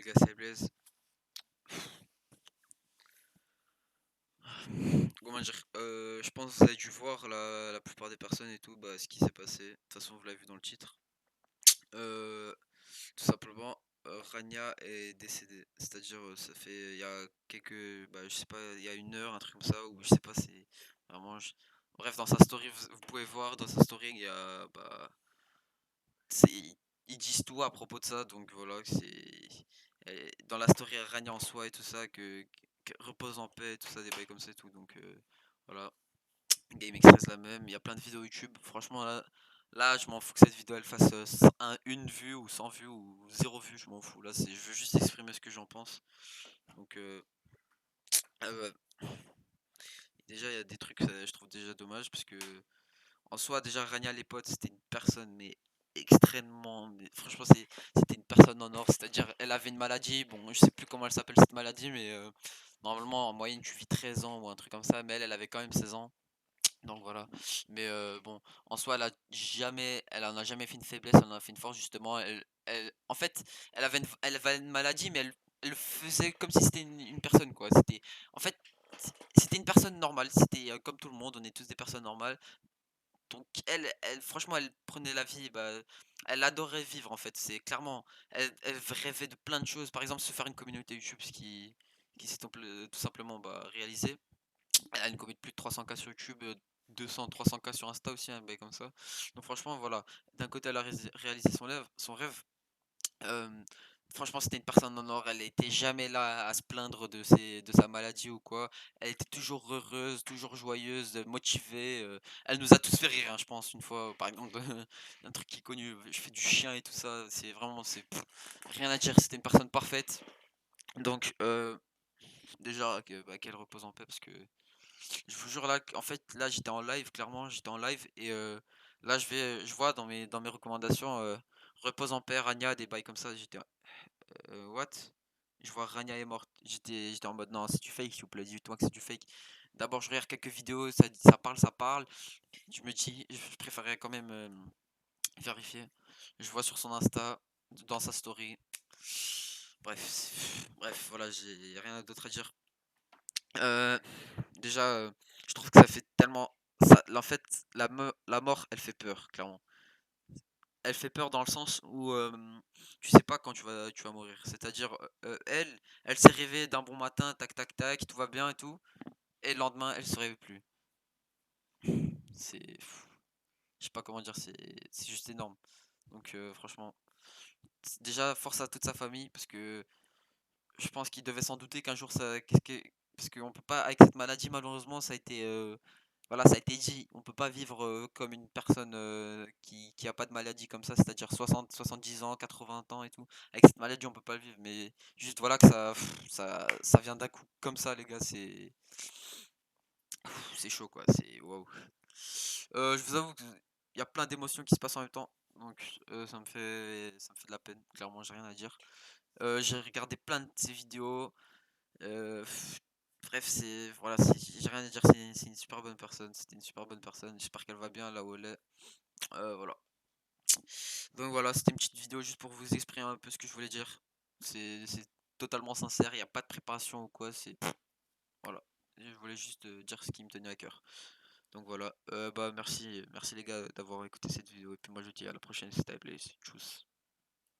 gars, c'est Blaise. Comment dire, je pense que vous avez dû voir la plupart des personnes et tout, bah, ce qui s'est passé. De toute façon, vous l'avez vu dans le titre. Euh, Tout simplement, Rania est décédée. C'est-à-dire, ça fait, il y a quelques, bah, je sais pas, il y a une heure, un truc comme ça, ou je sais pas, c'est vraiment. Bref, dans sa story, vous pouvez voir, dans sa story, il y a, bah, ils disent tout à propos de ça, donc voilà, dans la story Rania en soi et tout ça, que repose en paix et tout ça, des bails comme ça et tout, donc voilà. GameX reste la même, il y a plein de vidéos YouTube, franchement là je m'en fous que cette vidéo elle fasse une vue ou 100 vues ou zéro vue, je m'en fous, là je veux juste exprimer ce que j'en pense, donc ouais. Déjà il y a des trucs, je trouve déjà dommage, parce que en soi, déjà, Rania les potes, c'était une personne, mais extrêmement. Franchement, c'était une personne en or. C'est-à-dire, elle avait une maladie. Bon, je sais plus comment elle s'appelle cette maladie, mais normalement, en moyenne, tu vis 13 ans ou un truc comme ça. Mais elle avait quand même 16 ans. Donc voilà. Mais bon, en soi, elle en a jamais fait une faiblesse. Elle en a fait une force, justement. En fait, elle avait une maladie, mais elle faisait comme si c'était une personne, quoi. En fait, c'était une personne normale. C'était comme tout le monde. On est tous des personnes normales. Donc franchement, elle prenait la vie, bah, elle adorait vivre en fait. C'est clairement, elle rêvait de plein de choses. Par exemple, se faire une communauté YouTube, qui s'est tout simplement bah, réalisé. Elle a une communauté de plus de 300K sur YouTube, 200, 300K sur Insta aussi, un bail comme ça. Donc franchement, voilà. D'un côté, elle a réalisé son rêve. Euh, Franchement, c'était une personne en or. Elle était jamais là à se plaindre de sa maladie ou quoi. Elle était toujours heureuse, toujours joyeuse, motivée. Elle nous a tous fait rire, hein, je pense, une fois. Par exemple, un truc qui est connu, je fais du chien et tout ça. C'est vraiment, rien à dire. C'était une personne parfaite. Donc, déjà, bah, qu'elle repose en paix, parce que je vous jure là, en fait, là, j'étais en live, clairement, j'étais en live, et là, je vois dans mes recommandations, repose en paix, Rania, des bails comme ça. J'étais what? Je vois Rania est morte. J'étais en mode non, c'est du fake, s'il vous plaît, dites-moi que c'est du fake. D'abord, je regarde quelques vidéos, ça parle, ça parle. Je me dis, je préférerais quand même vérifier. Je vois sur son Insta, dans sa story. Bref, bref, voilà, j'ai rien d'autre à dire. Euh, Déjà, je trouve que ça fait tellement. En fait, la mort, elle fait peur, clairement. Elle fait peur dans le sens où tu sais pas quand tu vas mourir. C'est-à-dire, elle s'est réveillée d'un bon matin, tac tac tac, tout va bien et tout, et le lendemain, elle se réveille plus. C'est, je sais pas comment dire, c'est juste énorme. Donc franchement, déjà force à toute sa famille, parce que je pense qu'il devait s'en douter qu'un jour parce qu'on peut pas, avec cette maladie, malheureusement, ça a été voilà, ça a été dit, on peut pas vivre comme une personne qui a pas de maladie comme ça, c'est-à-dire 60, 70 ans, 80 ans et tout. Avec cette maladie, on peut pas le vivre, mais juste voilà que ça vient d'un coup comme ça, les gars, c'est chaud, quoi, c'est waouh. Je vous avoue qu'il y a plein d'émotions qui se passent en même temps, donc ça me fait de la peine, clairement, j'ai rien à dire. J'ai regardé plein de ses vidéos. Bref, j'ai rien à dire, c'est une super bonne personne. C'était une super bonne personne. J'espère qu'elle va bien là où elle est. Voilà. Donc voilà, c'était une petite vidéo juste pour vous exprimer un peu ce que je voulais dire. C'est totalement sincère, il n'y a pas de préparation ou quoi. Voilà. Je voulais juste dire ce qui me tenait à cœur. Donc voilà. Bah merci les gars d'avoir écouté cette vidéo. Et puis moi je vous dis à la prochaine. C'était Blaze. Tchuss.